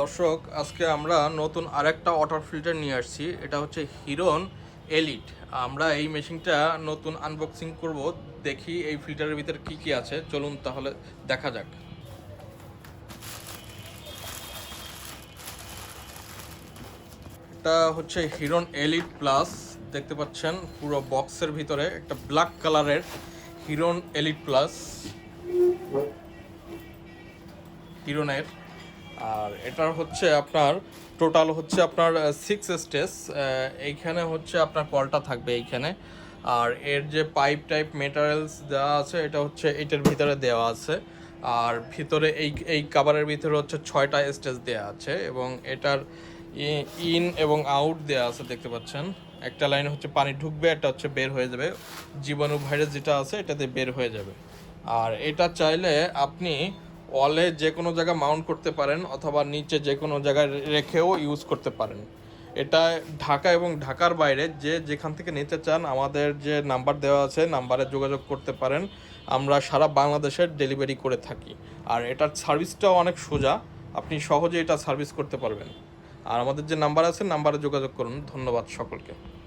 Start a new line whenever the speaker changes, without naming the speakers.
দর্শক, আজকে আমরা নতুন আরেকটা ওয়াটার ফিল্টার নিয়ে আসছি। এটা হচ্ছে হিরন এলিট। আমরা এই মেশিনটা নতুন আনবক্সিং করব। দেখি এই ফিল্টারের ভিতরে কি কি আছে, চলুন তাহলে দেখা যাক। এটা হচ্ছে হিরন এলিট প্লাস। দেখতে পাচ্ছেন পুরো বক্সের ভিতরে একটা ব্ল্যাক কালারের হিরন এলিট প্লাস হিরনের। আর এটার হচ্ছে আপনার টোটাল হচ্ছে আপনার 6 স্টেজ। এইখানে হচ্ছে আপনার কলটা থাকবে এইখানে। আর এর যে পাইপ টাইপ মেটেরিয়ালস দেওয়া আছে এটা হচ্ছে এটার ভিতরে দেওয়া আছে। আর ভিতরে এই কাভারের ভিতরে হচ্ছে 6টা স্টেজ দেওয়া আছে এবং এটার ইন এবং আউট দেওয়া আছে। দেখতে পাচ্ছেন একটা লাইনে হচ্ছে পানি ঢুকবে, একটা হচ্ছে বের হয়ে যাবে। জীবাণু ভাইরাস যেটা আছে এটাতে বের হয়ে যাবে। আর এটা চাইলে আপনি ওয়ালে যে কোনো জায়গায় মাউন্ট করতে পারেন অথবা নিচে যে কোনো জায়গায় রেখেও ইউজ করতে পারেন। এটা ঢাকা এবং ঢাকার বাইরে যে যেখান থেকে নিতে চান আমাদের যে নাম্বার দেওয়া আছে নাম্বারে যোগাযোগ করতে পারেন। আমরা সারা বাংলাদেশের ডেলিভারি করে থাকি। আর এটার সার্ভিসটাও অনেক সোজা, আপনি সহজে এটা সার্ভিস করতে পারবেন। আর আমাদের যে নাম্বার আছে নাম্বারে যোগাযোগ করুন। ধন্যবাদ সকলকে।